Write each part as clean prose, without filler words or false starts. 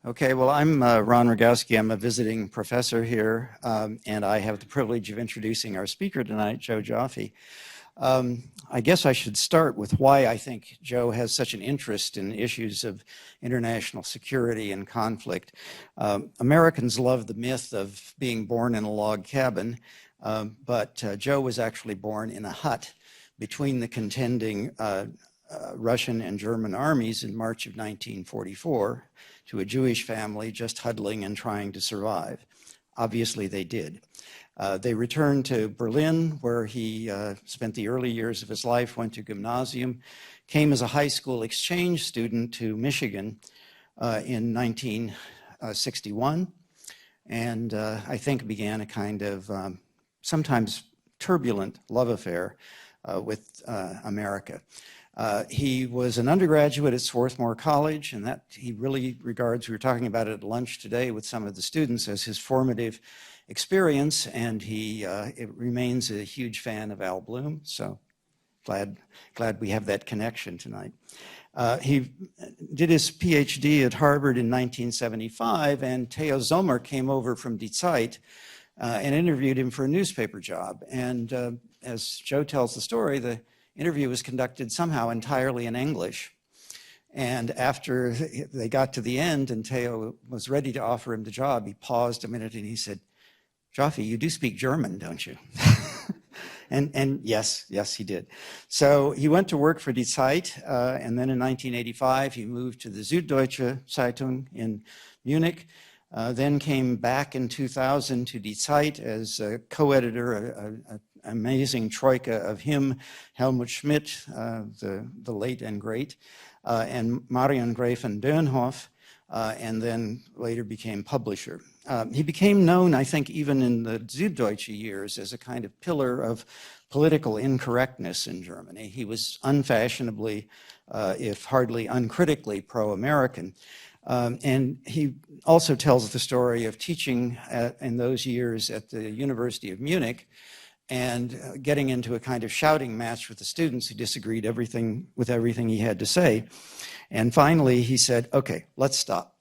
Okay, well, I'm Ron Rogowski. I'm a visiting professor here, and I have the privilege of introducing our speaker tonight, Joe Joffe. I guess I should start with why I think Joe has such an interest in issues of international security and conflict. Americans love the myth of being born in a log cabin, but Joe was actually born in a hut between the contending Russian and German armies in March of 1944 to a Jewish family just huddling and trying to survive. Obviously, they did. They returned to Berlin, where he spent the early years of his life, went to gymnasium, came as a high school exchange student to Michigan in 1961, and I think began a kind of sometimes turbulent love affair with America. He was an undergraduate at Swarthmore College, and that he really regards, we were talking about it at lunch today with some of the students, as his formative experience, and he remains a huge fan of Al Bloom, so glad we have that connection tonight. He did his PhD at Harvard in 1975, and Theo Zomer came over from Die Zeit and interviewed him for a newspaper job. And as Joe tells the story, the interview was conducted somehow entirely in English. And after they got to the end and Theo was ready to offer him the job, he paused a minute and he said, "Joffe, you do speak German, don't you?" and yes, he did. So he went to work for Die Zeit, and then in 1985 he moved to the Süddeutsche Zeitung in Munich, then came back in 2000 to Die Zeit as a co-editor, an amazing troika of him, Helmut Schmidt, the late and great, and Marion Gräfin Dönhoff, and then later became publisher. He became known, I think, even in the Süddeutsche years as a kind of pillar of political incorrectness in Germany. He was unfashionably, if hardly uncritically, pro-American. And he also tells the story of teaching in those years at the University of Munich and getting into a kind of shouting match with the students who disagreed with everything he had to say. And finally, he said, "Okay, let's stop.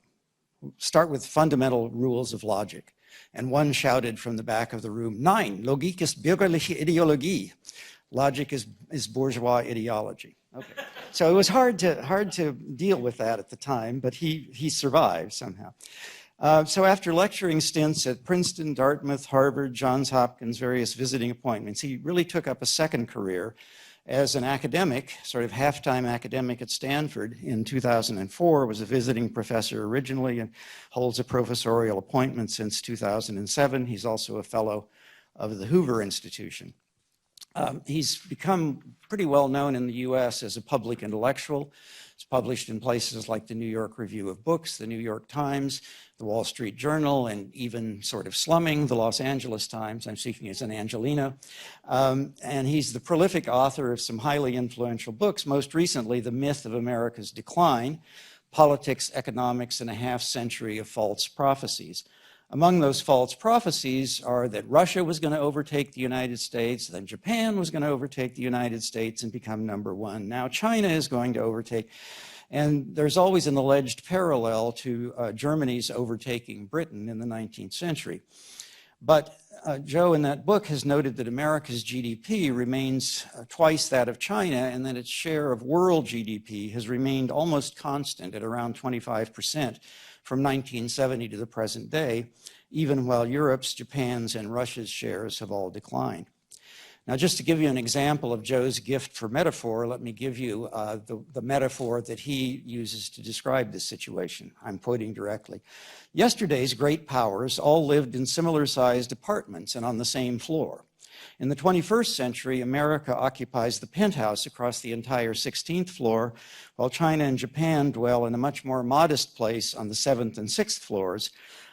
Start with fundamental rules of logic." And one shouted from the back of the room, "Nein, Logik ist bürgerliche Ideologie." Logic is bourgeois ideology. Okay. So it was hard to deal with that at the time, but he survived somehow. So after lecturing stints at Princeton, Dartmouth, Harvard, Johns Hopkins, various visiting appointments, he really took up a second career as an academic, sort of half-time academic at Stanford. In 2004, was a visiting professor originally and holds a professorial appointment since 2007. He's also a fellow of the Hoover Institution. He's become pretty well known in the US as a public intellectual. It's published in places like the New York Review of Books, the New York Times, the Wall Street Journal, and even sort of slumming, the Los Angeles Times. I'm speaking as an Angelino. And he's the prolific author of some highly influential books, most recently, The Myth of America's Decline, Politics, Economics, and a Half Century of False Prophecies. Among those false prophecies are that Russia was going to overtake the United States, then Japan was going to overtake the United States and become number one. Now China is going to overtake. And there's always an alleged parallel to Germany's overtaking Britain in the 19th century. But Joe, in that book, has noted that America's GDP remains twice that of China, and that its share of world GDP has remained almost constant at around 25%. From 1970 to the present day, even while Europe's, Japan's, and Russia's shares have all declined. Now, just to give you an example of Joe's gift for metaphor, let me give you the metaphor that he uses to describe this situation. I'm quoting directly. "Yesterday's great powers all lived in similar-sized apartments and on the same floor. In the 21st century, America occupies the penthouse across the entire 16th floor, while China and Japan dwell in a much more modest place on the 7th and 6th floors.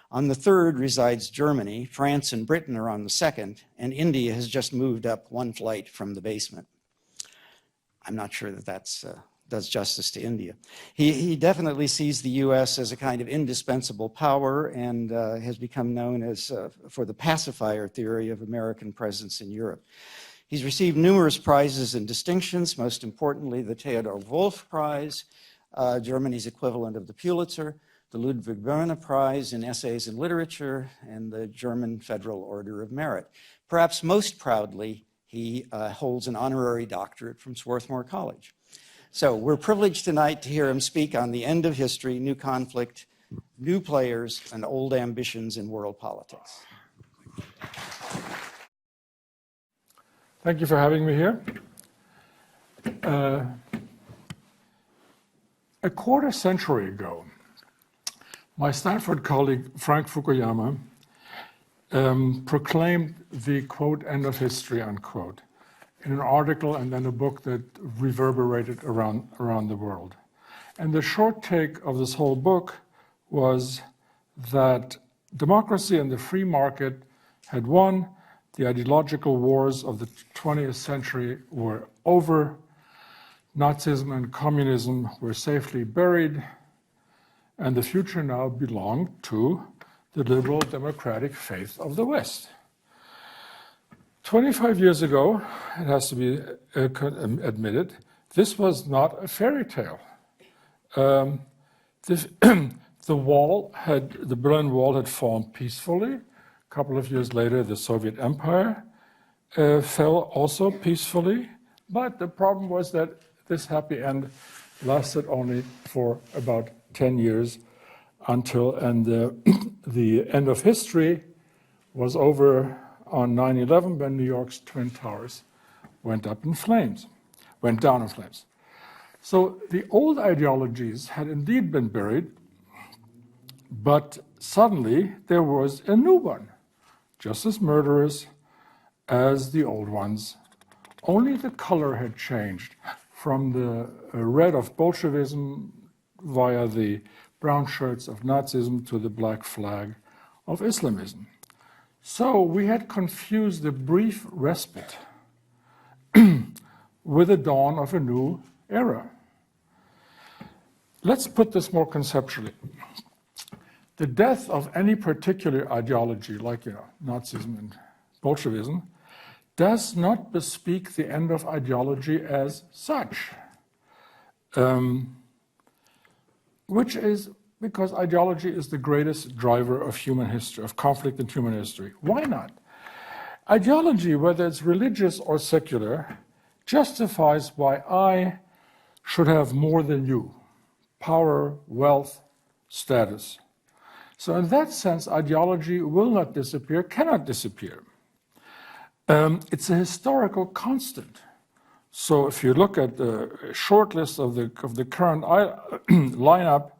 On the 3rd resides Germany, France and Britain are on the 2nd, and India has just moved up one flight from the basement." I'm not sure that does justice to India. He definitely sees the US as a kind of indispensable power and has become known as for the pacifier theory of American presence in Europe. He's received numerous prizes and distinctions, most importantly the Theodor Wolff Prize, Germany's equivalent of the Pulitzer, the Ludwig Börne Prize in Essays and Literature, and the German Federal Order of Merit. Perhaps most proudly, he holds an honorary doctorate from Swarthmore College. So we're privileged tonight to hear him speak on the end of history, new conflict, new players, and old ambitions in world politics. Thank you for having me here. A quarter century ago, my Stanford colleague, Frank Fukuyama, proclaimed the, quote, end of history, unquote, in an article and then a book that reverberated around the world. And the short take of this whole book was that democracy and the free market had won, the ideological wars of the 20th century were over, Nazism and communism were safely buried, and the future now belonged to the liberal democratic faith of the West. 25 years ago, it has to be admitted, this was not a fairy tale. The Berlin Wall had fallen peacefully. A couple of years later, the Soviet Empire fell also peacefully. But the problem was that this happy end lasted only for about 10 years until the end of history was over on 9/11 when New York's Twin Towers went down in flames. So the old ideologies had indeed been buried, but suddenly there was a new one, just as murderous as the old ones. Only the color had changed from the red of Bolshevism via the brown shirts of Nazism to the black flag of Islamism. So we had confused the brief respite with the dawn of a new era. Let's put this more conceptually. The death of any particular ideology, like Nazism and Bolshevism, does not bespeak the end of ideology as such, which is because ideology is the greatest driver of human history, of conflict in human history. Why not? Ideology, whether it's religious or secular, justifies why I should have more than you: power, wealth, status. So in that sense, ideology will not disappear, cannot disappear. It's a historical constant. So if you look at the short list of the current lineup,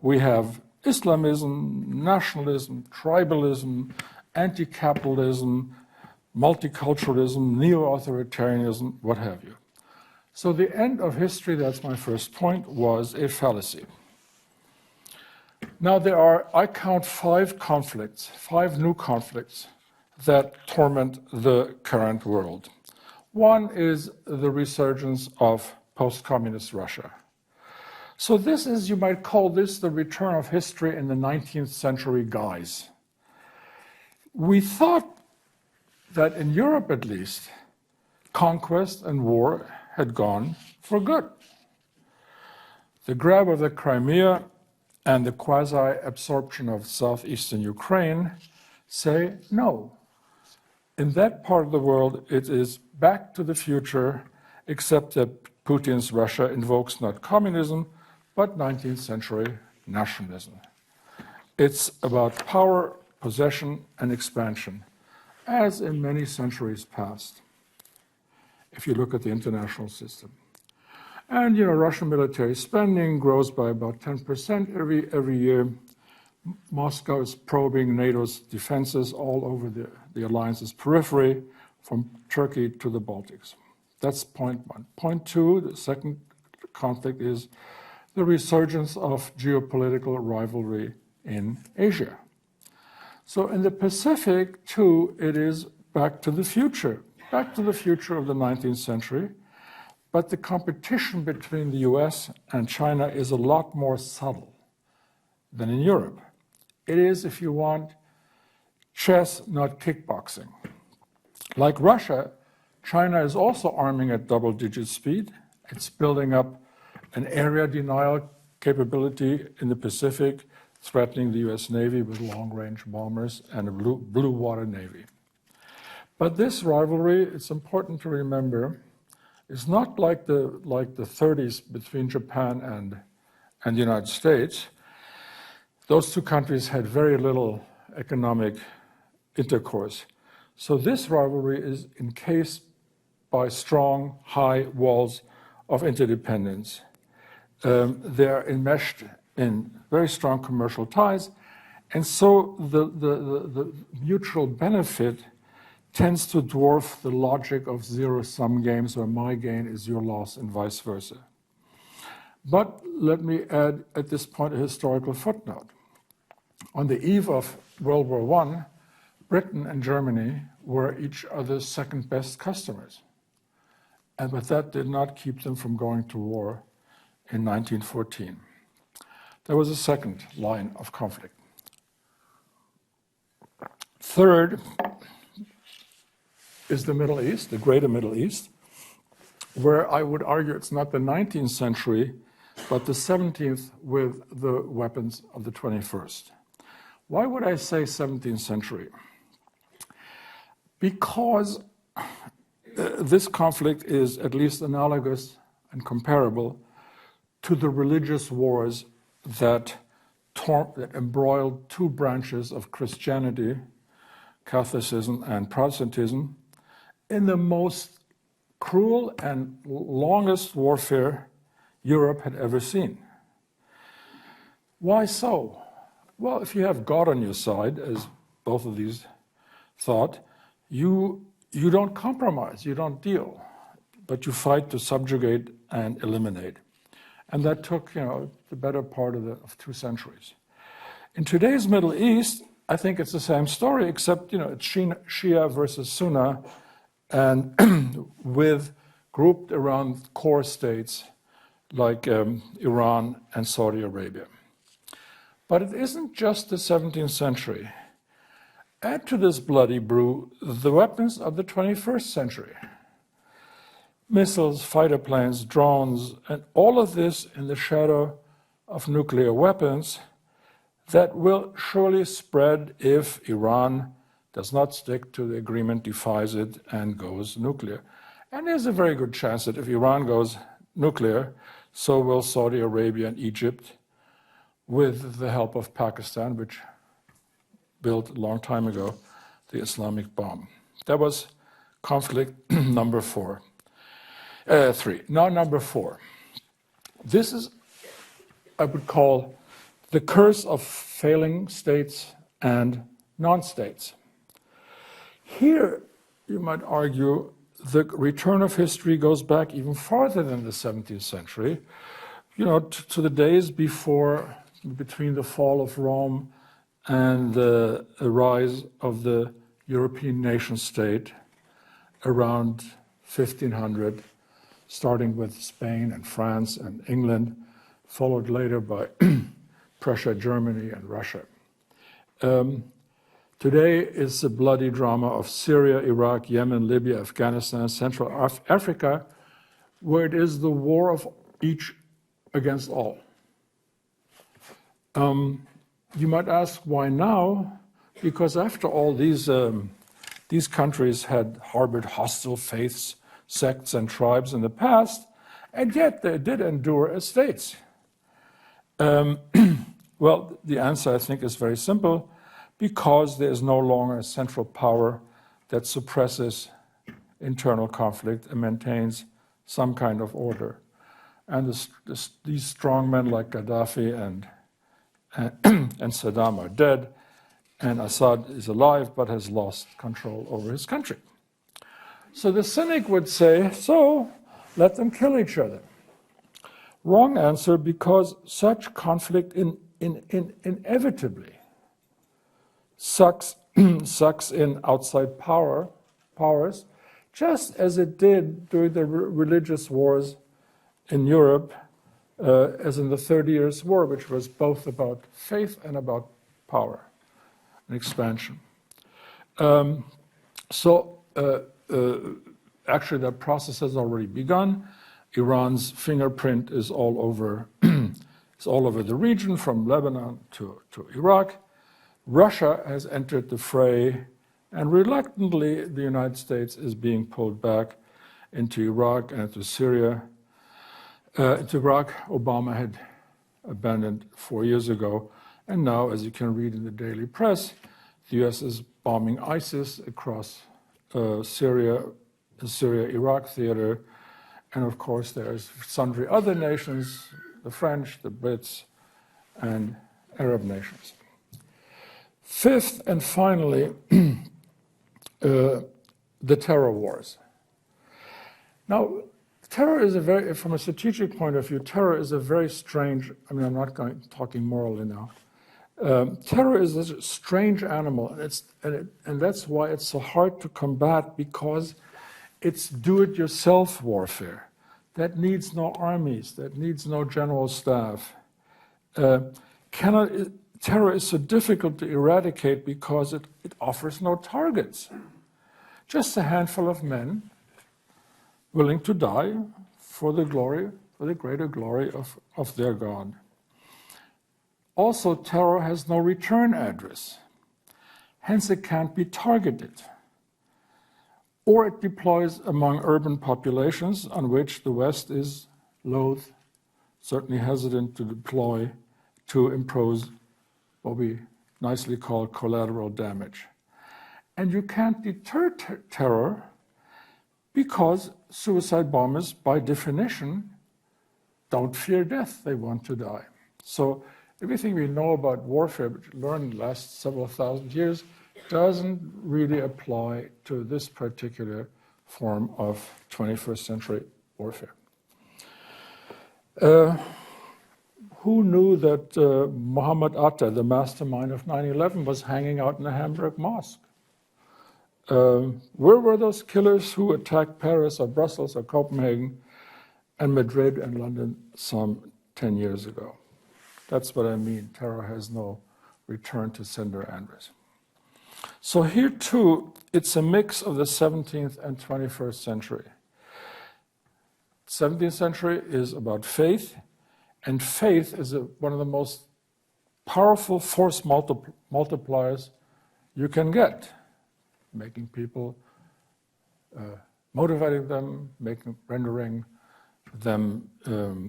we have Islamism, nationalism, tribalism, anti-capitalism, multiculturalism, neo-authoritarianism, what have you. So the end of history, that's my first point, was a fallacy. Now there are, I count 5 conflicts, 5 new conflicts that torment the current world. One is the resurgence of post-communist Russia. So this is, you might call this the return of history in the 19th century guise. We thought that in Europe at least, conquest and war had gone for good. The grab of the Crimea and the quasi-absorption of southeastern Ukraine say no. In that part of the world, it is back to the future, except that Putin's Russia invokes not communism, but 19th century nationalism. It's about power, possession, and expansion, as in many centuries past, if you look at the international system. And Russian military spending grows by about 10% every year. Moscow is probing NATO's defenses all over the alliance's periphery, from Turkey to the Baltics. That's point 1. Point 2, the second conflict, is the resurgence of geopolitical rivalry in Asia. So in the Pacific, too, it is back to the future of the 19th century. But the competition between the US and China is a lot more subtle than in Europe. It is, if you want, chess, not kickboxing. Like Russia, China is also arming at double-digit speed. It's building up an area denial capability in the Pacific, threatening the US Navy with long-range bombers and a blue water navy. But this rivalry, it's important to remember, is not like the 30s between Japan and the United States. Those two countries had very little economic intercourse. So this rivalry is encased by strong, high walls of interdependence. They're enmeshed in very strong commercial ties, and so the mutual benefit tends to dwarf the logic of zero-sum games where my gain is your loss and vice versa. But let me add at this point a historical footnote. On the eve of World War I, Britain and Germany were each other's second best customers. But that did not keep them from going to war in 1914. There was a second line of conflict. Third is the Middle East, the greater Middle East, where I would argue it's not the 19th century, but the 17th with the weapons of the 21st. Why would I say 17th century? Because this conflict is at least analogous and comparable to the religious wars that embroiled two branches of Christianity, Catholicism and Protestantism, in the most cruel and longest warfare Europe had ever seen. Why so? Well, if you have God on your side, as both of these thought, you don't compromise, you don't deal, but you fight to subjugate and eliminate. And that took, the better part of 2 centuries. In today's Middle East, I think it's the same story, except, it's Shia versus Sunni, and grouped around core states like Iran and Saudi Arabia. But it isn't just the 17th century. Add to this bloody brew the weapons of the 21st century. Missiles, fighter planes, drones, and all of this in the shadow of nuclear weapons that will surely spread if Iran does not stick to the agreement, defies it, and goes nuclear. And there's a very good chance that if Iran goes nuclear, so will Saudi Arabia and Egypt, with the help of Pakistan, which built a long time ago the Islamic bomb. That was conflict number 3. Now number 4. This is, I would call, the curse of failing states and non-states. Here, you might argue, the return of history goes back even farther than the 17th century, to the days between the fall of Rome and the rise of the European nation state around 1500, starting with Spain and France and England, followed later by Prussia, Germany, and Russia. Today is the bloody drama of Syria, Iraq, Yemen, Libya, Afghanistan, Central Africa, where it is the war of each against all. You might ask, why now? Because after all, these countries had harbored hostile faiths, sects, and tribes in the past, and yet they did endure as states. Well, the answer, I think, is very simple. Because there is no longer a central power that suppresses internal conflict and maintains some kind of order. And these strong men like Gaddafi and Saddam are dead, and Assad is alive but has lost control over his country. So the cynic would say, so let them kill each other. Wrong answer, because such conflict inevitably sucks in outside powers, just as it did during the religious wars in Europe, as in the 30 Years' War, which was both about faith and about power and expansion. Actually, that process has already begun. Iran's fingerprint is all over It's all over the region, from Lebanon to Iraq. Russia has entered the fray, and reluctantly, the United States is being pulled back into Iraq and into Syria. Into Iraq, Obama had abandoned 4 years ago, and now, as you can read in the daily press, the US is bombing ISIS across Syria, the Syria-Iraq theater, and of course there's sundry other nations, the French, the Brits, and Arab nations. Fifth and finally, the terror wars. Now, terror is from a strategic point of view, terror is a very strange, I mean, I'm not talking morally now. Terror is a strange animal, and that's why it's so hard to combat, because it's do-it-yourself warfare. That needs no armies, that needs no general staff. Terror is so difficult to eradicate because it offers no targets. Just a handful of men willing to die for the greater glory of their God. Also, terror has no return address. Hence, it can't be targeted. Or it deploys among urban populations on which the West is loath, certainly hesitant to deploy, to impose what we nicely call collateral damage. And you can't deter terror because suicide bombers, by definition, don't fear death. They want to die. So everything we know about warfare, which we learned in the last several thousand years, doesn't really apply to this particular form of 21st century warfare. Who knew that Mohammed Atta, the mastermind of 9/11, was hanging out in a Hamburg mosque? Where were those killers who attacked Paris or Brussels or Copenhagen and Madrid and London some 10 years ago? That's what I mean. Terror has no return to sender address. So here too, it's a mix of the 17th and 21st century. 17th century is about faith, and faith is one of the most powerful force multipliers you can get, making people, motivating them, rendering them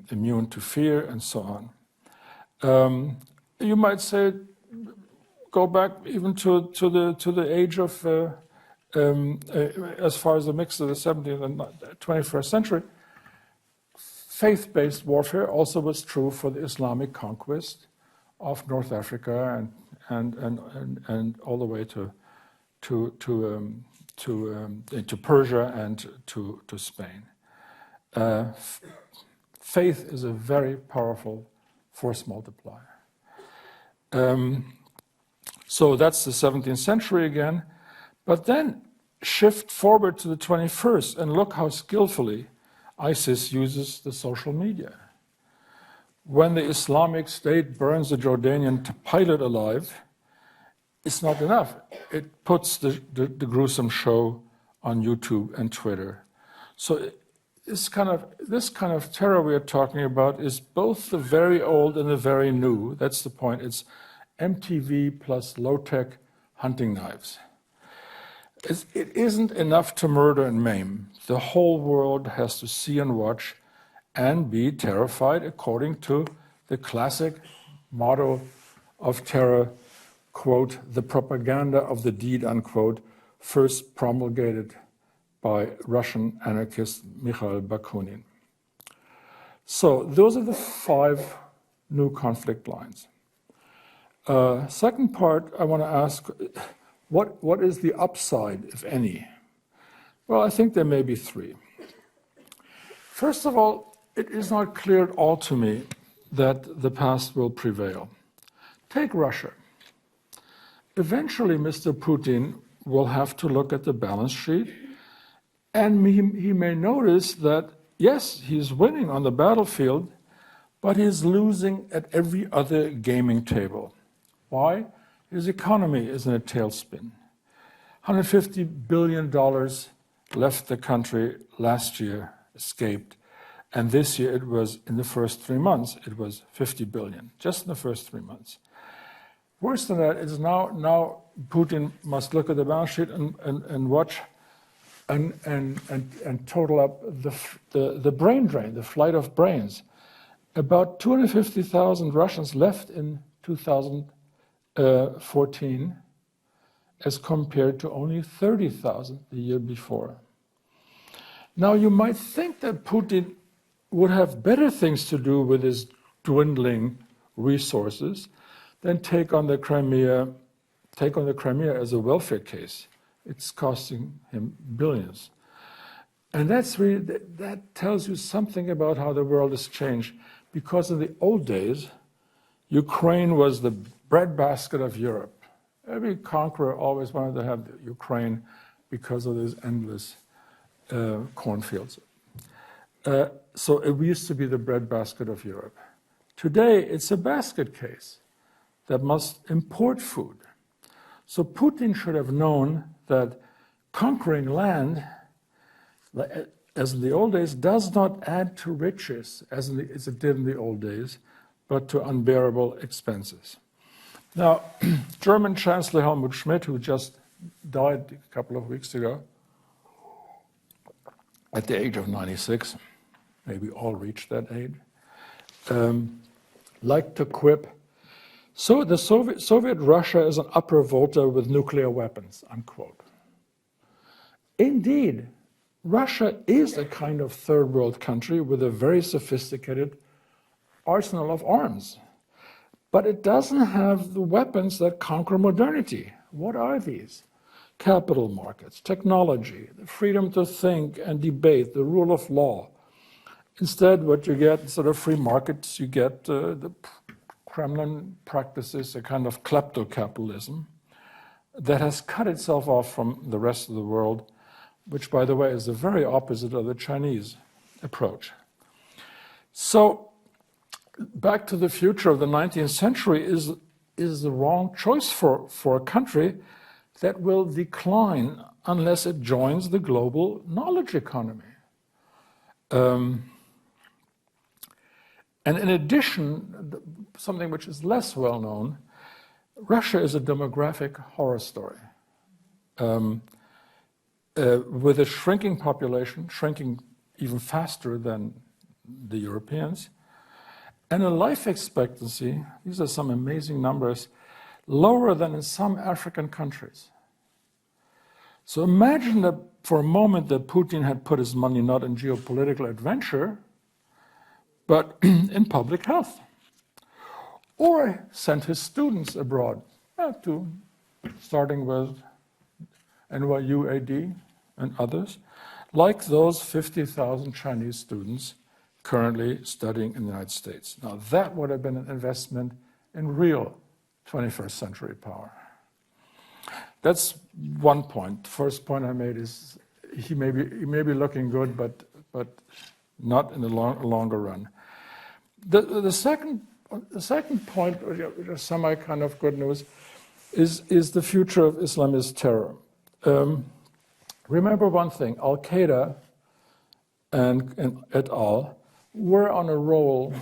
immune to fear, and so on. You might say, go back even to the age of, as far as the mix of the 17th and 21st century, faith-based warfare also was true for the Islamic conquest of North Africa and all the way to Persia and to Spain. Faith is a very powerful force multiplier. So that's the 17th century again. But then shift forward to the 21st and look how skillfully ISIS uses the social media. When the Islamic State burns a Jordanian pilot alive, it's not enough. It puts the gruesome show on YouTube and Twitter. So this kind of terror we are talking about is both the very old and the very new. That's the point. It's MTV plus low-tech hunting knives. It isn't enough to murder and maim. The whole world has to see and watch and be terrified, according to the classic motto of terror, quote, the propaganda of the deed, unquote, first promulgated by Russian anarchist Mikhail Bakunin. So those are the 5 new conflict lines. Second part, I want to ask, what is the upside, if any? Well, I think there may be 3. First of all, it is not clear at all to me that the past will prevail. Take Russia. Eventually, Mr. Putin will have to look at the balance sheet, and he may notice that, yes, he's winning on the battlefield, but he's losing at every other gaming table. Why? His economy is in a tailspin. $150 billion left the country last year, escaped, And this year it was, in the first 3 months, it was 50 billion, just in the first 3 months. Worse than that is now Putin must look at the balance sheet and watch and total up the brain drain, the flight of brains. About 250,000 Russians left in 2014 as compared to only 30,000 the year before. Now you might think that Putin would have better things to do with his dwindling resources than take on the Crimea as a welfare case. It's costing him billions. And that tells you something about how the world has changed. Because in the old days, Ukraine was the breadbasket of Europe. Every conqueror always wanted to have Ukraine because of these endless cornfields. So it used to be the breadbasket of Europe. Today, it's a basket case that must import food. So Putin should have known that conquering land, as in the old days, does not add to riches, as it did in the old days, but to unbearable expenses. Now, German Chancellor Helmut Schmidt, who just died a couple of weeks ago, at the age of 96, maybe all reached that age, liked to quip, "So the Soviet Russia is an upper volta with nuclear weapons," unquote. Indeed, Russia is a kind of third world country with a very sophisticated arsenal of arms. But it doesn't have the weapons that conquer modernity. What are these? Capital markets, technology, the freedom to think and debate, the rule of law. Instead, what you get, instead of free markets, you get the Kremlin practices a kind of klepto-capitalism that has cut itself off from the rest of the world, which, by the way, is the very opposite of the Chinese approach. So, back to the future of the 19th century is the wrong choice for a country that will decline unless it joins the global knowledge economy. And in addition, something which is less well known, Russia is a demographic horror story. With a shrinking population, shrinking even faster than the Europeans, and a life expectancy, these are some amazing numbers, lower than in some African countries. So imagine that for a moment that Putin had put his money not in geopolitical adventure, but in public health. Or sent his students abroad, starting with NYUAD and others, like those 50,000 Chinese students currently studying in the United States. Now that would have been an investment in real 21st century power. That's one point. The first point I made is he may be looking good, but not in the longer run. The second point, which is semi kind of good news, is the future of Islamist terror. Remember one thing: Al Qaeda and et al. Were on a roll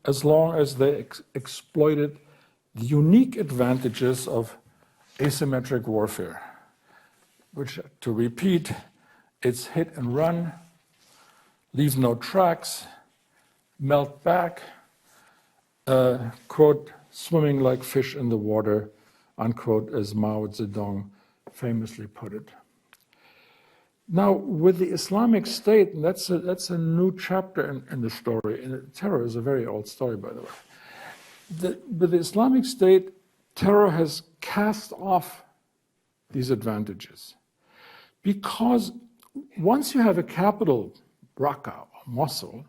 as long as they exploited the unique advantages of asymmetric warfare, which, to repeat, it's hit and run, leave no tracks, melt back, quote, swimming like fish in the water, unquote, as Mao Zedong famously put it. Now, with the Islamic State, and that's a new chapter in the story, and terror is a very old story, by the way. With the Islamic State, terror has cast off these advantages. Because once you have a capital, Raqqa, or Mosul,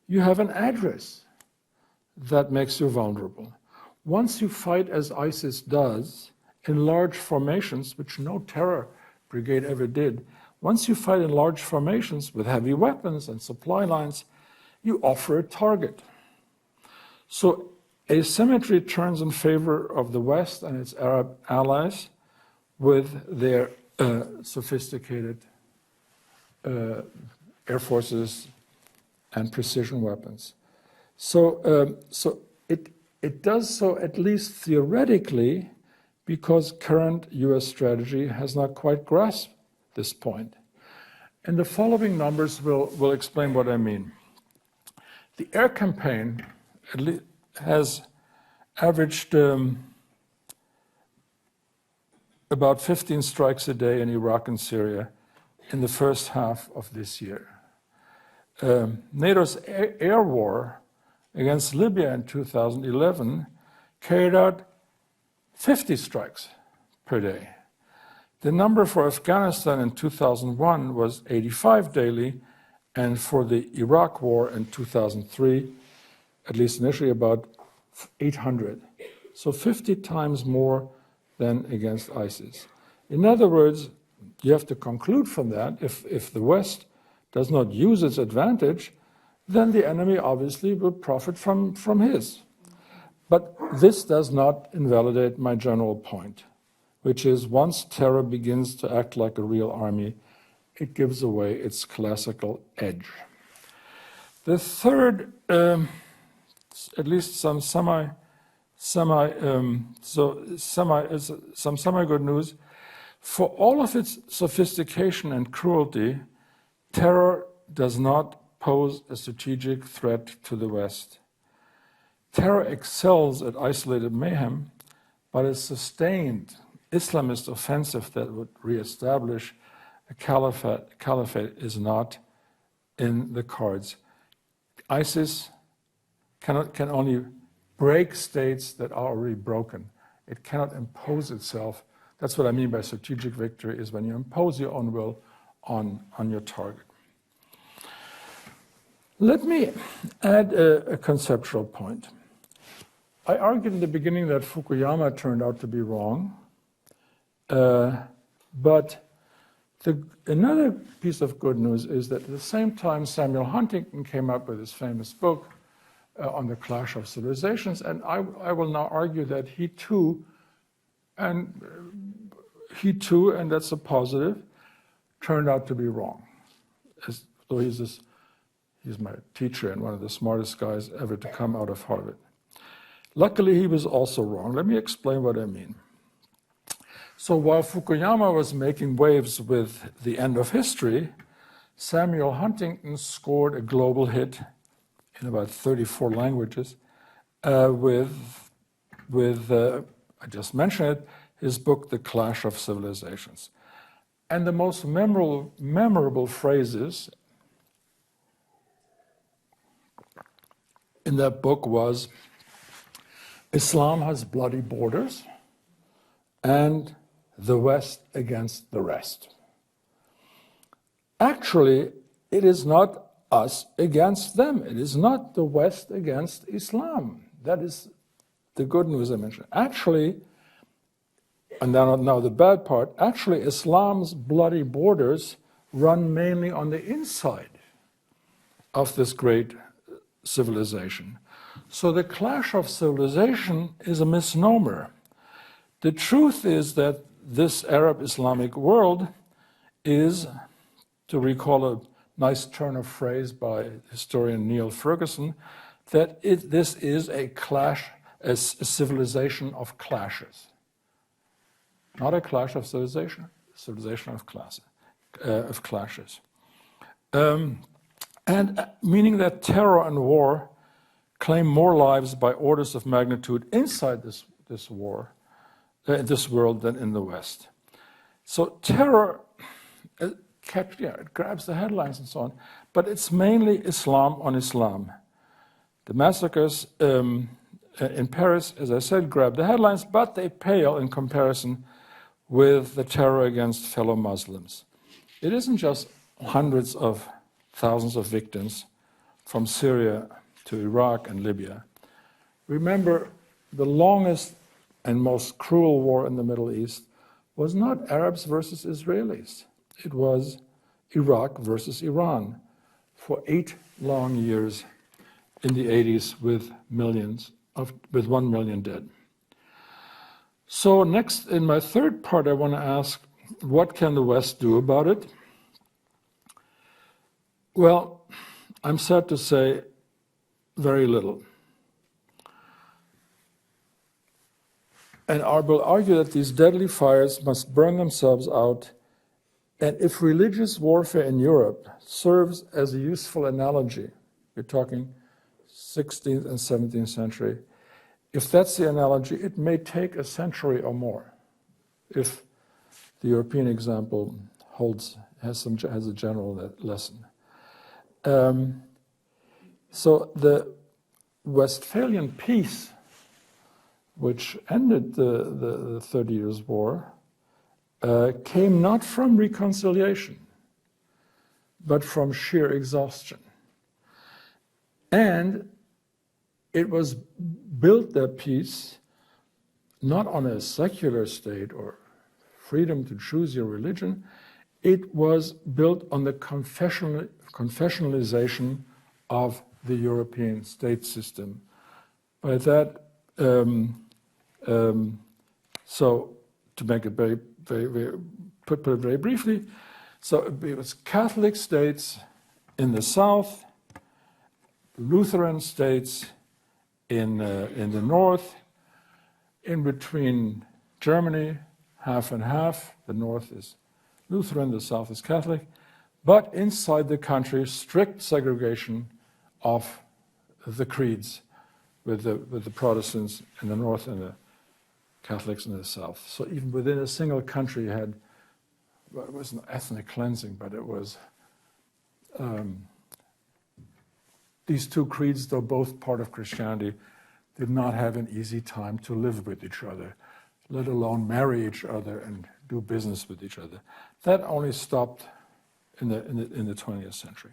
you have an address that makes you vulnerable. Once you fight, as ISIS does, in large formations, which no terror brigade ever did, once you fight in large formations with heavy weapons and supply lines, you offer a target. So asymmetry turns in favor of the West and its Arab allies with their sophisticated air forces, and precision weapons. So it does so at least theoretically because current US strategy has not quite grasped this point. And the following numbers will explain what I mean. The air campaign has averaged about 15 strikes a day in Iraq and Syria in the first half of this year. NATO's air war against Libya in 2011 carried out 50 strikes per day. The number for Afghanistan in 2001 was 85 daily, and for the Iraq war in 2003, at least initially, about 800. So 50 times more than against ISIS. In other words, you have to conclude from that, if the West does not use its advantage, then the enemy obviously will profit from his. But this does not invalidate my general point, which is once terror begins to act like a real army, it gives away its classical edge. The third, at least some semi-good news, for all of its sophistication and cruelty, terror does not pose a strategic threat to the West. Terror excels at isolated mayhem, but a sustained Islamist offensive that would reestablish a caliphate is not in the cards. ISIS can only break states that are already broken. It cannot impose itself. That's what I mean by strategic victory, is when you impose your own will on your target. Let me add a conceptual point. I argued in the beginning that Fukuyama turned out to be wrong, but another piece of good news is that at the same time Samuel Huntington came up with his famous book on the clash of civilizations, and I will now argue that he too, and that's a positive, turned out to be wrong. So he's my teacher and one of the smartest guys ever to come out of Harvard. Luckily, he was also wrong. Let me explain what I mean. So while Fukuyama was making waves with The End of History, Samuel Huntington scored a global hit in about 34 languages with I just mentioned it, his book, The Clash of Civilizations. And the most memorable phrases in that book was, Islam has bloody borders, and the West against the rest. Actually, it is not us against them. It is not the West against Islam. That is the good news I mentioned. Actually, and now the bad part, actually Islam's bloody borders run mainly on the inside of this great civilization. So the clash of civilization is a misnomer. The truth is that this Arab Islamic world is, to recall a nice turn of phrase by historian Neil Ferguson, that this is a clash, a civilization of clashes. Not a clash of civilization, civilization of clashes. And meaning that terror and war claim more lives by orders of magnitude inside this world than in the West. So terror, it grabs the headlines and so on, but it's mainly Islam on Islam. The massacres in Paris, as I said, grab the headlines, but they pale in comparison with the terror against fellow Muslims. It isn't just hundreds of thousands of victims from Syria to Iraq and Libya. Remember, the longest and most cruel war in the Middle East was not Arabs versus Israelis. It was Iraq versus Iran for 8 long years in the 80s with 1 million dead. So next, in my third part, I want to ask, what can the West do about it? Well, I'm sad to say, very little. And I will argue that these deadly fires must burn themselves out. And if religious warfare in Europe serves as a useful analogy, we're talking 16th and 17th century, if that's the analogy, it may take a century or more if the European example has a general lesson. So the Westphalian peace, which ended the 30 Years' War, came not from reconciliation, but from sheer exhaustion. And it was built, that peace, not on a secular state or freedom to choose your religion. It was built on the confessionalization of the European state system. By that, so to make it put it very briefly, so it was Catholic states in the south, Lutheran states in the north, in between Germany, half and half. The north is Lutheran, the south is Catholic, but inside the country, strict segregation of the creeds, with the Protestants in the north and the Catholics in the south. So even within a single country, you had, well, it wasn't ethnic cleansing, but it was these two creeds, though both part of Christianity, did not have an easy time to live with each other, let alone marry each other and do business with each other. That only stopped in the 20th century.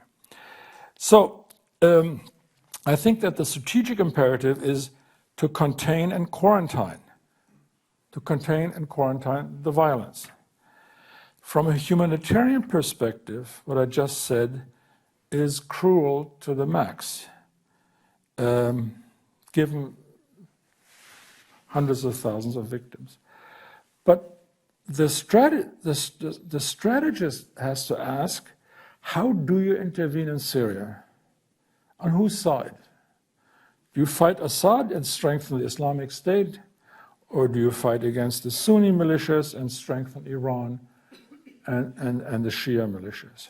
So I think that the strategic imperative is to contain and quarantine the violence. From a humanitarian perspective, what I just said is cruel to the max, given hundreds of thousands of victims. But the strategist has to ask, how do you intervene in Syria? On whose side? Do you fight Assad and strengthen the Islamic State? Or do you fight against the Sunni militias and strengthen Iran and the Shia militias?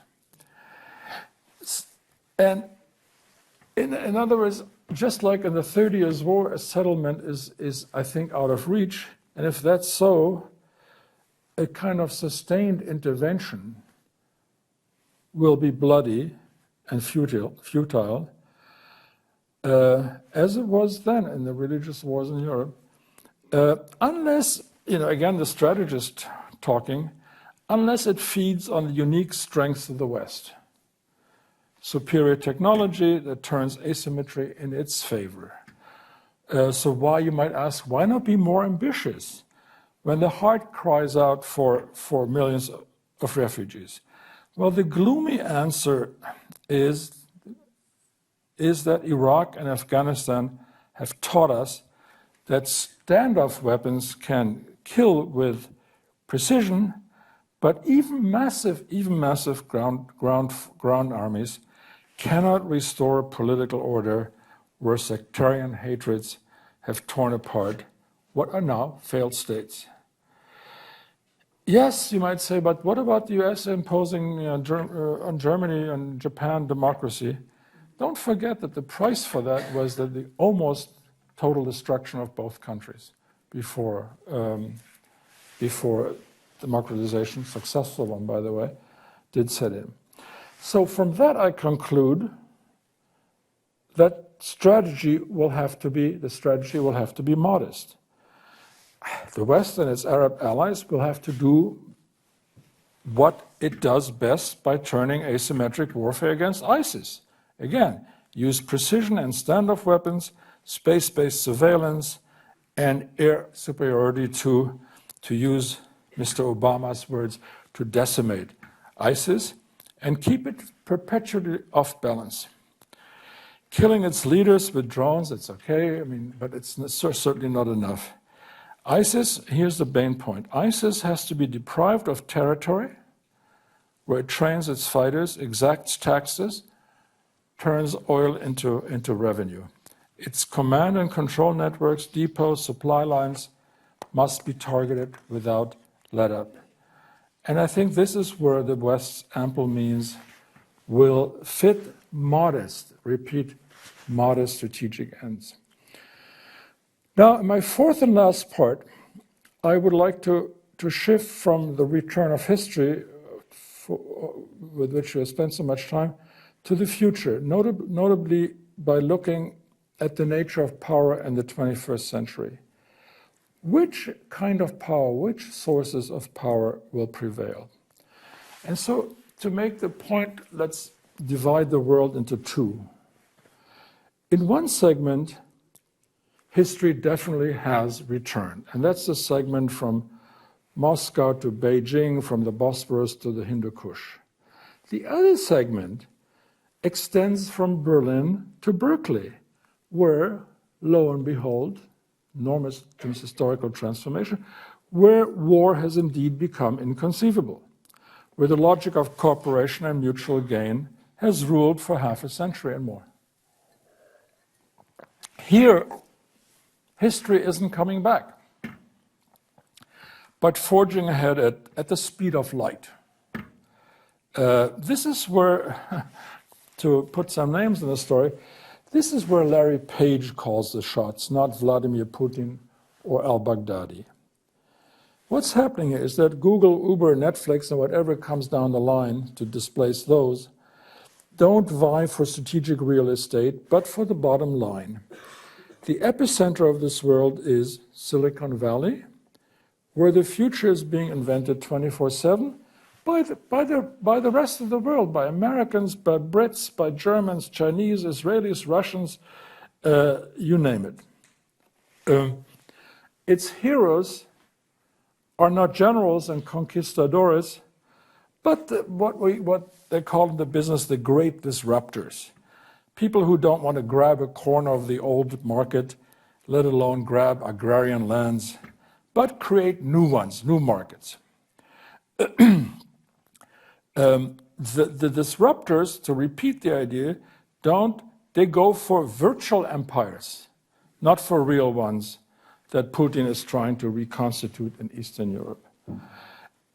And in other words, just like in the 30 Years' War, a settlement is, I think, out of reach. And if that's so, a kind of sustained intervention will be bloody and futile, as it was then in the religious wars in Europe. Unless, again, the strategist talking, unless it feeds on the unique strengths of the West. Superior technology that turns asymmetry in its favor. So why, you might ask, why not be more ambitious when the heart cries out for millions of refugees? Well, the gloomy answer is that Iraq and Afghanistan have taught us that standoff weapons can kill with precision, but even massive ground armies cannot restore political order where sectarian hatreds have torn apart what are now failed states. Yes, you might say, but what about the US imposing on Germany and Japan democracy? Don't forget that the price for that was the almost total destruction of both countries before democratization, successful one, by the way, did set in. So from that, I conclude that the strategy will have to be modest. The West and its Arab allies will have to do what it does best by turning asymmetric warfare against ISIS. Again, use precision and standoff weapons, space-based surveillance, and air superiority to use Mr. Obama's words, to decimate ISIS and keep it perpetually off balance. Killing its leaders with drones, it's okay, but it's certainly not enough. ISIS, here's the main point, ISIS has to be deprived of territory where it trains its fighters, exacts taxes, turns oil into revenue. Its command and control networks, depots, supply lines must be targeted without let-up. And I think this is where the West's ample means will fit modest, repeat, modest strategic ends. Now, in my fourth and last part, I would like to shift from the return of history, with which we have spent so much time, to the future, notably by looking at the nature of power in the 21st century. Which kind of power, which sources of power will prevail? And so, to make the point, let's divide the world into two. In one segment, history definitely has returned, and that's the segment from Moscow to Beijing, from the Bosporus to the Hindu Kush. The other segment extends from Berlin to Berkeley, where, lo and behold, enormous historical transformation, where war has indeed become inconceivable, where the logic of cooperation and mutual gain has ruled for half a century and more. Here, history isn't coming back, but forging ahead at the speed of light. This is where, to put some names in the story, this is where Larry Page calls the shots, not Vladimir Putin or al-Baghdadi. What's happening here is that Google, Uber, Netflix, and whatever comes down the line to displace those don't vie for strategic real estate, but for the bottom line. The epicenter of this world is Silicon Valley, where the future is being invented 24/7 by the rest of the world, by Americans, by Brits, by Germans, Chinese, Israelis, Russians, you name it. Its heroes are not generals and conquistadores, but what they call in the business the great disruptors. People who don't want to grab a corner of the old market, let alone grab agrarian lands, but create new ones, new markets. The disruptors, to repeat the idea, they go for virtual empires, not for real ones that Putin is trying to reconstitute in Eastern Europe.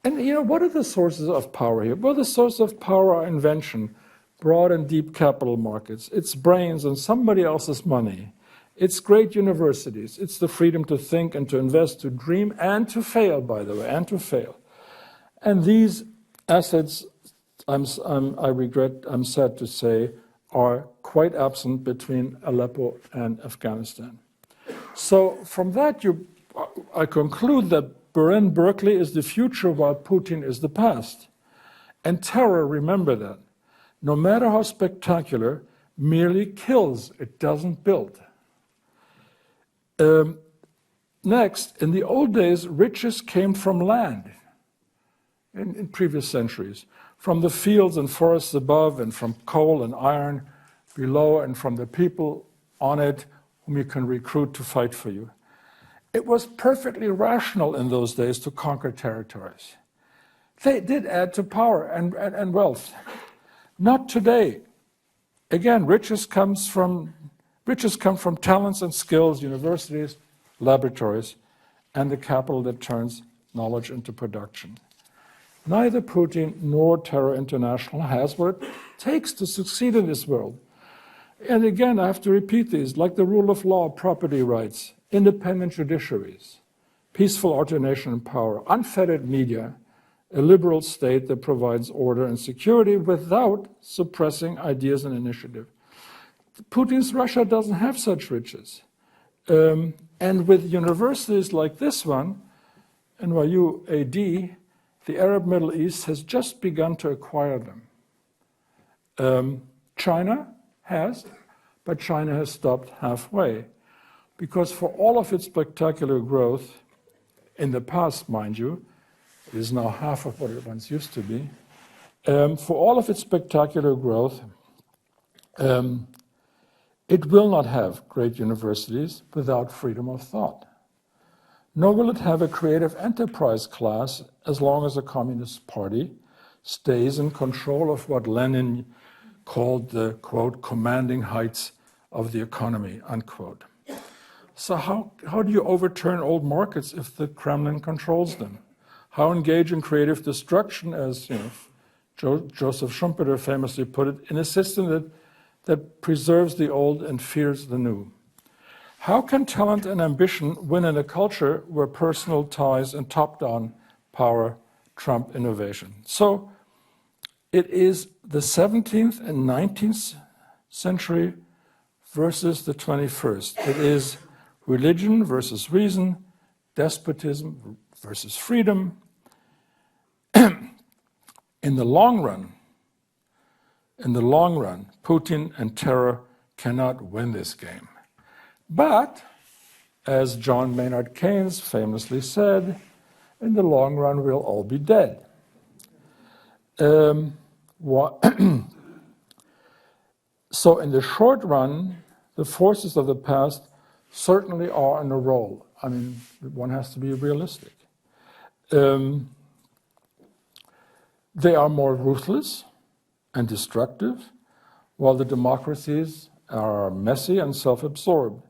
And what are the sources of power here? Well, the source of power are invention, broad and deep capital markets. It's brains and somebody else's money. It's great universities. It's the freedom to think and to invest, to dream, and to fail, by the way, and to fail. And these assets, I'm sad to say, are quite absent between Aleppo and Afghanistan. So from that, I conclude that Berkeley is the future while Putin is the past. And terror, remember that, no matter how spectacular, merely kills, it doesn't build. Next, in the old days, riches came from land in previous centuries, from the fields and forests above, and from coal and iron below, and from the people on it whom you can recruit to fight for you. It was perfectly rational in those days to conquer territories. They did add to power and wealth. Not today. Again, riches come from talents and skills, universities, laboratories, and the capital that turns knowledge into production. Neither Putin nor Terror International has what it takes to succeed in this world. And again, I have to repeat these, like the rule of law, property rights, independent judiciaries, peaceful alternation in power, unfettered media, a liberal state that provides order and security without suppressing ideas and initiative. Putin's Russia doesn't have such riches. And with universities like this one, NYUAD, the Arab Middle East has just begun to acquire them. China has, but China has stopped halfway. Because for all of its spectacular growth, in the past, mind you, it is now half of what it once used to be, for all of its spectacular growth, it will not have great universities without freedom of thought. Nor will it have a creative enterprise class as long as the Communist Party stays in control of what Lenin called the, quote, commanding heights of the economy, unquote. So how do you overturn old markets if the Kremlin controls them? How engage in creative destruction, as Josef Schumpeter famously put it, in a system that preserves the old and fears the new? How can talent and ambition win in a culture where personal ties and top-down power trump innovation? So it is the 17th and 19th century versus the 21st. It is religion versus reason, despotism versus freedom. In the long run, Putin and terror cannot win this game. But, as John Maynard Keynes famously said, in the long run we'll all be dead. So in the short run, the forces of the past certainly are on a roll. I mean, one has to be realistic. They are more ruthless and destructive, while the democracies are messy and self-absorbed.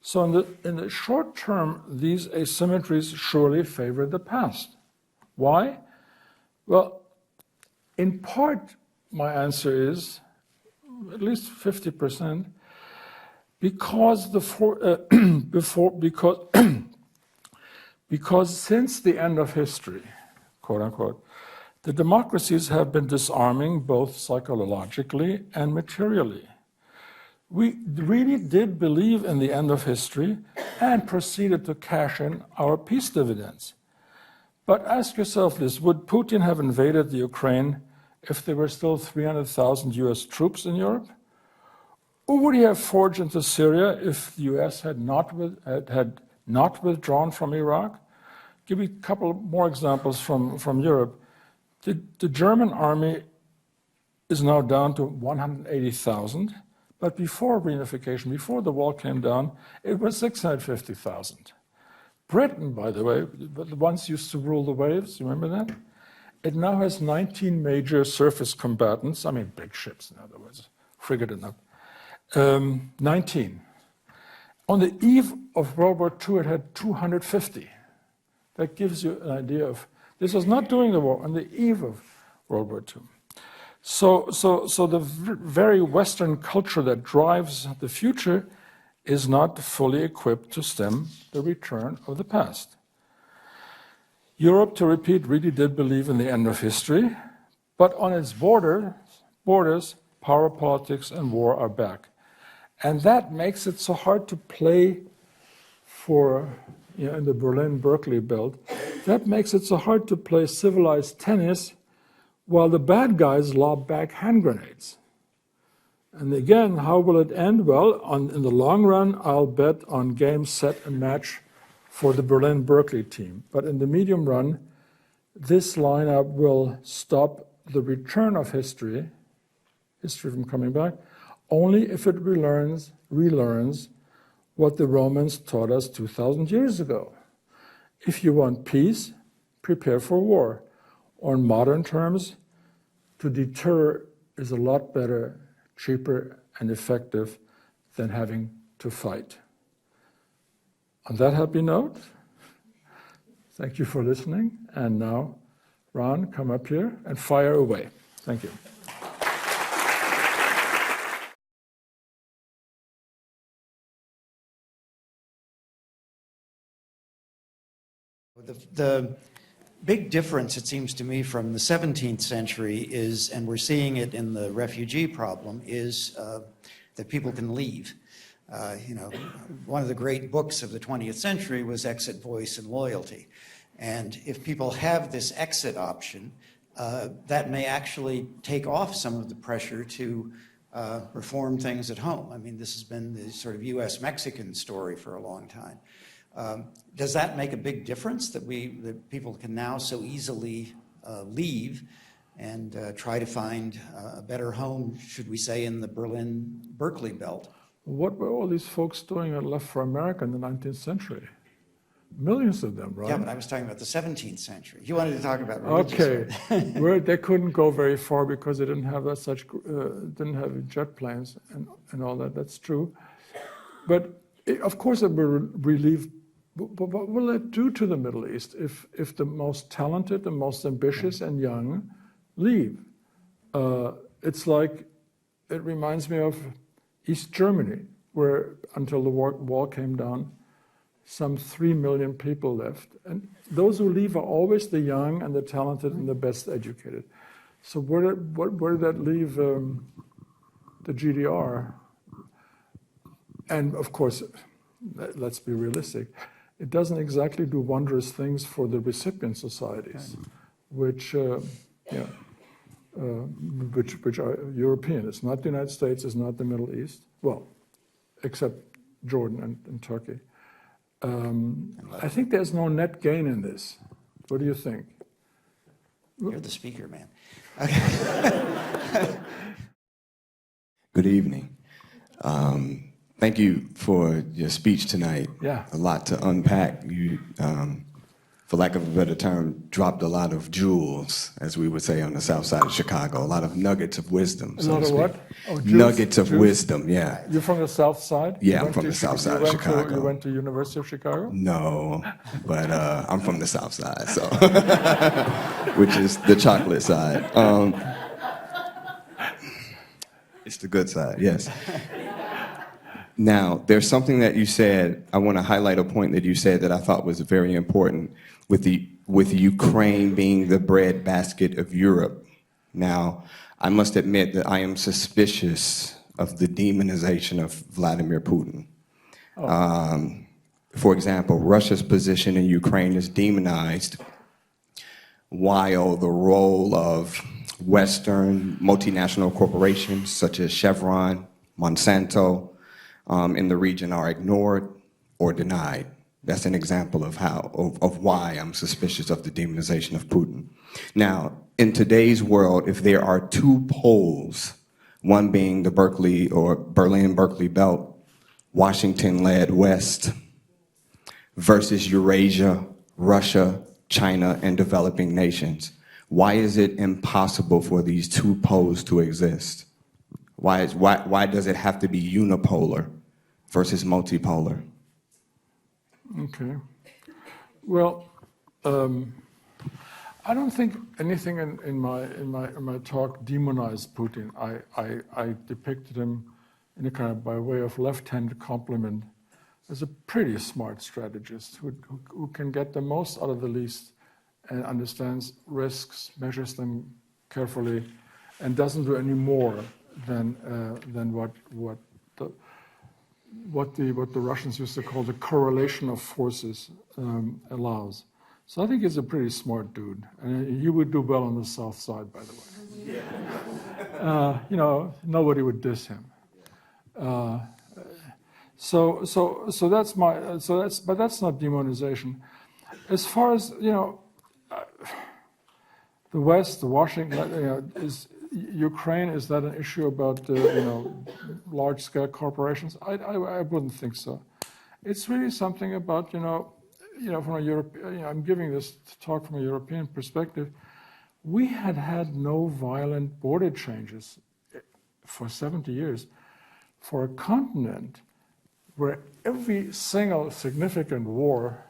So in the short term, these asymmetries surely favor the past. Why? Well, in part, my answer is, at least 50%, because because since the end of history, quote unquote, the democracies have been disarming both psychologically and materially. We really did believe in the end of history and proceeded to cash in our peace dividends. But ask yourself this, would Putin have invaded the Ukraine if there were still 300,000 US troops in Europe? Or would he have forged into Syria if the US had not withdrawn from Iraq? Give me a couple more examples from Europe. The German army is now down to 180,000, but before reunification, before the wall came down, it was 650,000. Britain, by the way, once used to rule the waves, you remember that? It now has 19 major surface combatants, I mean big ships, in other words, frigate and up. 19. On the eve of World War II, it had 250. That gives you an idea of, this was not during the war, on the eve of World War II. So the very Western culture that drives the future is not fully equipped to stem the return of the past. Europe, to repeat, really did believe in the end of history, but on its borders, power politics and war are back. And that makes it so hard to play for, in the Berlin-Berkeley belt, that makes it so hard to play civilized tennis while the bad guys lob back hand grenades. And again, how will it end? Well, in the long run, I'll bet on game, set, and match for the Berlin-Berkeley team. But in the medium run, this lineup will stop the return of history from coming back, only if it relearns what the Romans taught us 2,000 years ago. If you want peace, prepare for war. Or in modern terms, to deter is a lot better, cheaper, and effective than having to fight. On that happy note, thank you for listening. And now, Ron, come up here and fire away. Thank you. The big difference, it seems to me, from the 17th century is, and we're seeing it in the refugee problem, is that people can leave. One of the great books of the 20th century was Exit, Voice, and Loyalty. And if people have this exit option, that may actually take off some of the pressure to reform things at home. I mean, this has been the sort of US-Mexican story for a long time. Does that make a big difference that people can now so easily leave and try to find a better home, should we say, in the Berlin-Berkeley belt? What were all these folks doing that left for America in the 19th century? millions of them, right? Yeah, but I was talking about the 17th century. You wanted to talk about religious. Okay, where they couldn't go very far because they didn't have didn't have jet planes and all that. That's true, but of course it will relieve. But what will it do to the Middle East if the most talented, the most ambitious and young leave? It's like, it reminds me of East Germany, where until the wall came down, some 3 million people left. And those who leave are always the young and the talented and the best educated. So where did that leave the GDR? And of course, let's be realistic, it doesn't exactly do wondrous things for the recipient societies, which are European. It's not the United States, it's not the Middle East, well, except Jordan and Turkey. I think there's no net gain in this. What do you think? You're the speaker, man. Good evening. Thank you for your speech tonight. Yeah. A lot to unpack. You, for lack of a better term, dropped a lot of jewels, as we would say on the south side of Chicago, a lot of nuggets of wisdom. A lot of what? Oh, Nuggets of wisdom, yeah. You're from the south side? Yeah, I'm from the south side of Chicago. You went to University of Chicago? No, but I'm from the south side, so, which is the chocolate side. It's the good side, yes. Now, there's something that you said, I want to highlight a point that you said that I thought was very important with Ukraine being the breadbasket of Europe. Now, I must admit that I am suspicious of the demonization of Vladimir Putin. Oh. For example, Russia's position in Ukraine is demonized while the role of Western multinational corporations such as Chevron, Monsanto, in the region are ignored or denied. That's an example of why I'm suspicious of the demonization of Putin. Now, in today's world, if there are two poles, one being the Berlin-Berkeley belt, Washington-led West, versus Eurasia, Russia, China, and developing nations, why is it impossible for these two poles to exist? Why does it have to be unipolar versus multipolar? Okay. Well, I don't think anything in my talk demonized Putin. I depicted him in a kind of by way of left-handed compliment as a pretty smart strategist who can get the most out of the least and understands risks, measures them carefully, and doesn't do any more than what the Russians used to call the correlation of forces allows. So I think he's a pretty smart dude, and he would do well on the south side, by the way. Yeah. Nobody would diss him. So that's but that's not demonization. As far as the West, the Washington, is Ukraine, is that an issue about large-scale corporations? I wouldn't think so. It's really something about from a European. I'm giving this talk from a European perspective. We had no violent border changes for 70 years for a continent where every single significant war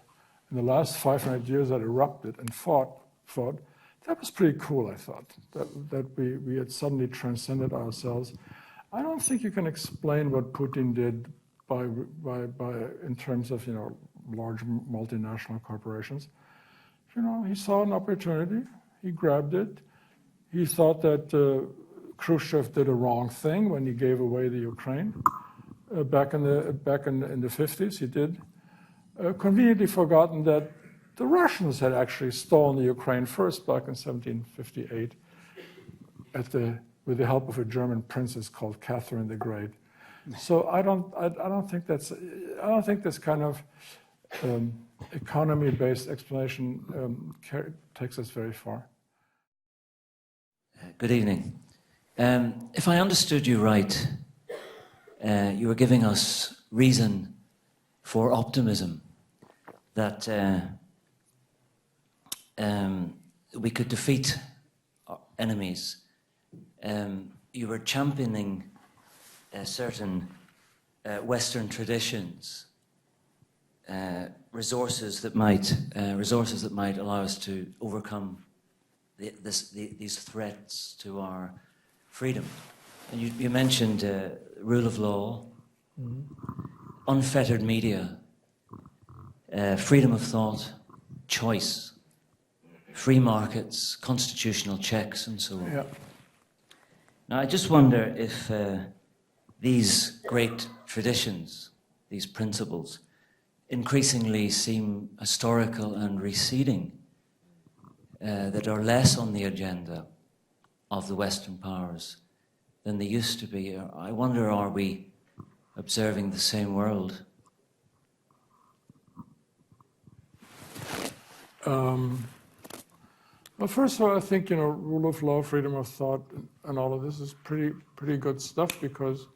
in the last 500 years that erupted and fought. That was pretty cool, I thought, that we had suddenly transcended ourselves. I don't think you can explain what Putin did by in terms of large multinational corporations. He saw an opportunity, he grabbed it. He thought that Khrushchev did a wrong thing when he gave away the Ukraine back in the 50s. He did. Conveniently forgotten that the Russians had actually stolen the Ukraine first back in 1758 with the help of a German princess called Catherine the Great. So I don't think this kind of economy-based explanation takes us very far. Good evening. If I understood you right, you were giving us reason for optimism that we could defeat our enemies, you were championing certain Western traditions, resources that might allow us to overcome these threats to our freedom. And you mentioned rule of law, unfettered media, freedom of thought, choice, free markets, constitutional checks, and so on. Yeah. Now, I just wonder if these great traditions, these principles, increasingly seem historical and receding, that are less on the agenda of the Western powers than they used to be. I wonder, are we observing the same world? Well, first of all, I think, rule of law, freedom of thought, and all of this is pretty good stuff, because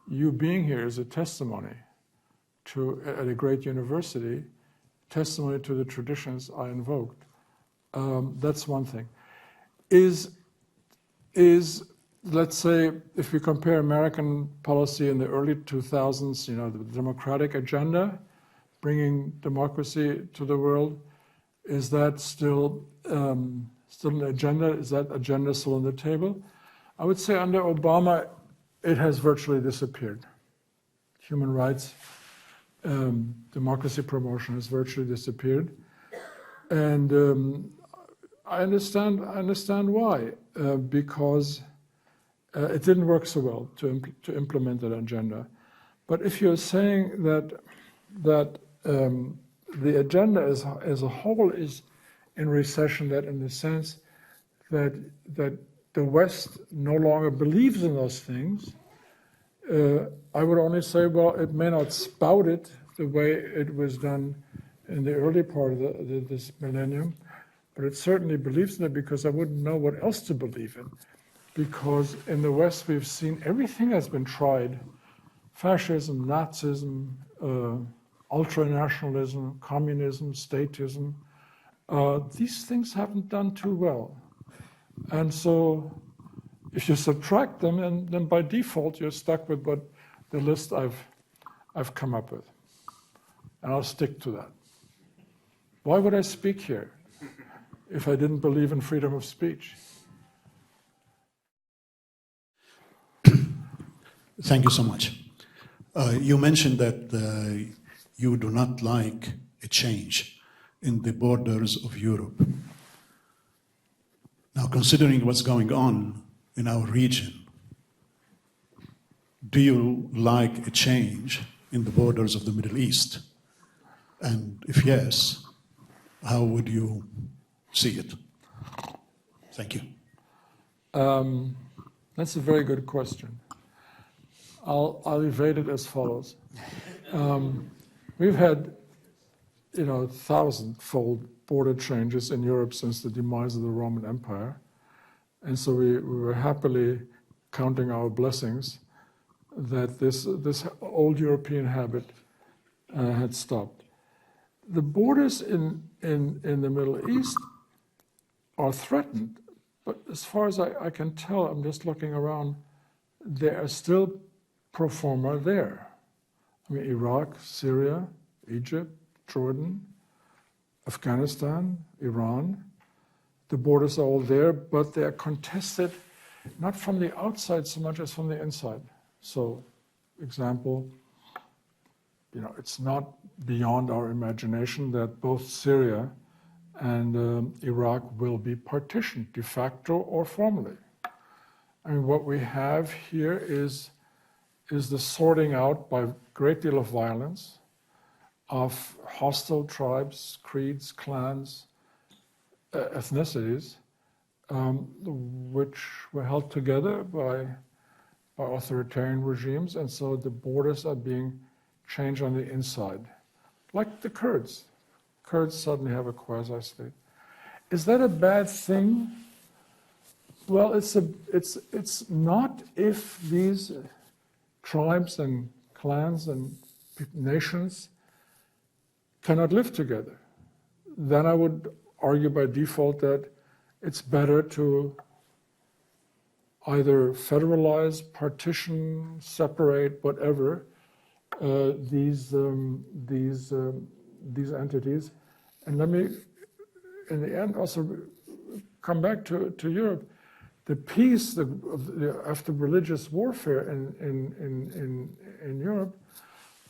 you being here is a testimony at a great university, testimony to the traditions I invoked. That's one thing. Let's say, if we compare American policy in the early 2000s, the democratic agenda, bringing democracy to the world, is that still an agenda? Is that agenda still on the table? I would say under Obama, it has virtually disappeared. Human rights, democracy promotion has virtually disappeared. And I understand why, because it didn't work so well to implement that agenda. But if you're saying that the agenda as a whole is in recession, that in the sense that the West no longer believes in those things, I would only say, well, it may not spout it the way it was done in the early part of this millennium, but it certainly believes in it, because I wouldn't know what else to believe in. Because in the West, we've seen everything has been tried: fascism, Nazism, ultranationalism, communism, statism. These things haven't done too well. And so if you subtract them, and then by default, you're stuck with what the list I've come up with. And I'll stick to that. Why would I speak here if I didn't believe in freedom of speech? Thank you so much. You mentioned that you do not like a change in the borders of Europe. Now, considering what's going on in our region, do you like a change in the borders of the Middle East? And if yes, how would you see it? Thank you. That's a very good question. I'll evade it as follows. We've had, 1,000-fold border changes in Europe since the demise of the Roman Empire. And so we were happily counting our blessings that this old European habit had stopped. The borders in the Middle East are threatened, but as far as I can tell, I'm just looking around, they are still pro forma there. I mean, Iraq, Syria, Egypt, Jordan, Afghanistan, Iran. The borders are all there, but they are contested not from the outside so much as from the inside. So, example, it's not beyond our imagination that both Syria and Iraq will be partitioned, de facto or formally. I mean, what we have here is the sorting out by a great deal of violence of hostile tribes, creeds, clans, ethnicities, which were held together by authoritarian regimes, and so the borders are being changed on the inside. Like the Kurds. Kurds suddenly have a quasi-state. Is that a bad thing? Well, it's not if these tribes and clans and nations cannot live together. Then I would argue by default that it's better to either federalize, partition, separate, whatever, these entities. And let me, in the end, also come back to Europe. The peace after religious warfare in Europe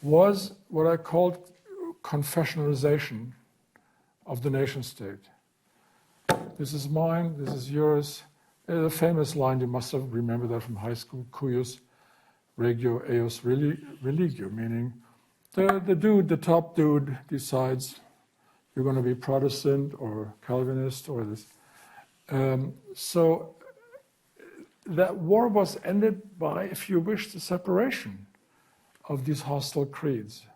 was what I called confessionalization of the nation state. This is mine, this is yours. There's a famous line, you must have remembered that from high school, cuius regio eos religio, meaning the top dude decides you're going to be Protestant or Calvinist or this. So that war was ended by, if you wish, the separation of these hostile creeds.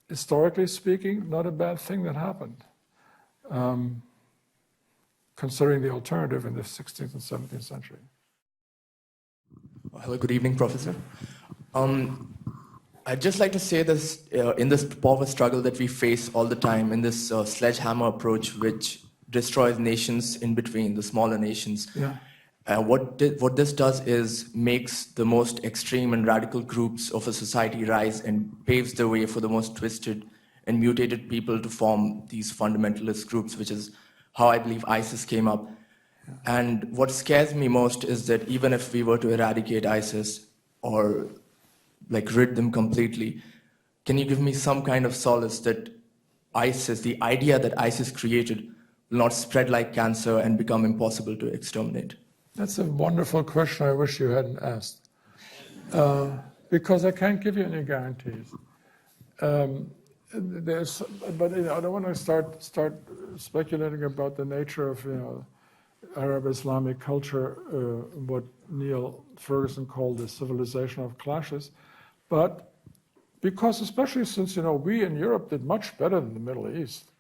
Historically speaking, not a bad thing that happened, considering the alternative in the 16th and 17th century. Hello, good evening, Professor. I'd just like to say this, in this power struggle that we face all the time, in this sledgehammer approach which destroys nations in between, the smaller nations, what this does is makes the most extreme and radical groups of a society rise and paves the way for the most twisted and mutated people to form these fundamentalist groups, which is how I believe ISIS came up. And what scares me most is that even if we were to eradicate ISIS or like rid them completely, can you give me some kind of solace that ISIS, the idea that ISIS created, will not spread like cancer and become impossible to exterminate? That's a wonderful question I wish you hadn't asked, because I can't give you any guarantees. But I don't want to start speculating about the nature of Arab Islamic culture, what Neil Ferguson called the civilization of clashes, but because especially since we in Europe did much better than the Middle East,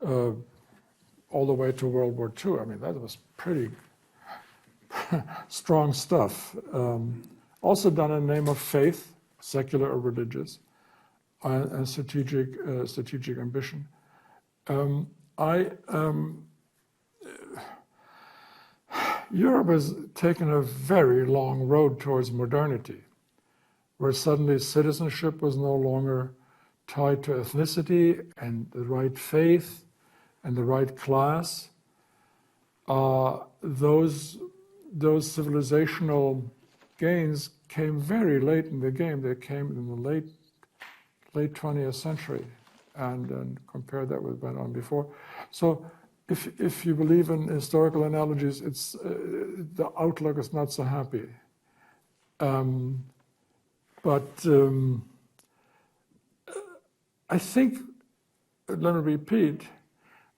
all the way to World War II. I mean, that was pretty strong stuff. Also done in the name of faith, secular or religious, and strategic ambition. Europe has taken a very long road towards modernity, where suddenly citizenship was no longer tied to ethnicity and the right faith and the right class. Those civilizational gains came very late in the game. They came in the late 20th century, and compare that with what went on before. So if you believe in historical analogies, it's the outlook is not so happy. But I think, let me repeat,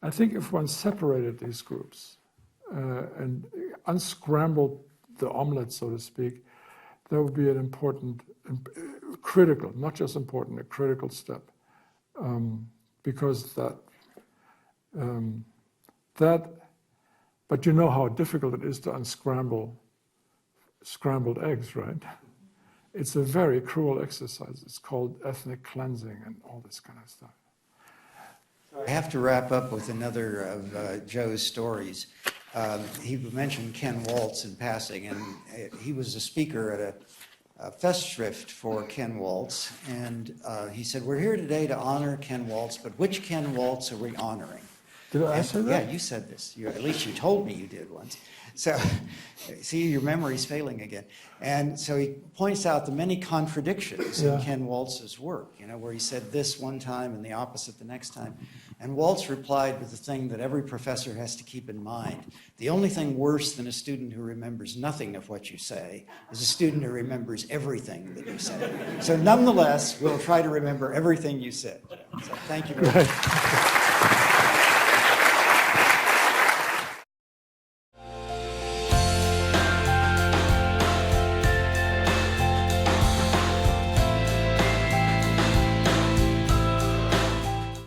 I think if one separated these groups and unscrambled the omelet, so to speak, that would be an important, critical, not just important, a critical step. Because but you know how difficult it is to unscramble scrambled eggs, right? It's a very cruel exercise. It's called ethnic cleansing and all this kind of stuff. I have to wrap up with another of Joe's stories. He mentioned Ken Waltz in passing, and he was a speaker at a Festschrift for Ken Waltz, and he said, "We're here today to honor Ken Waltz, but which Ken Waltz are we honoring?" Did I say that? Yeah, you said this. At least you told me you did once. So, see, your memory's failing again. And so he points out the many contradictions in Ken Waltz's work, where he said this one time and the opposite the next time. And Waltz replied with the thing that every professor has to keep in mind. The only thing worse than a student who remembers nothing of what you say is a student who remembers everything that you say. So nonetheless, we'll try to remember everything you said. So thank you very much.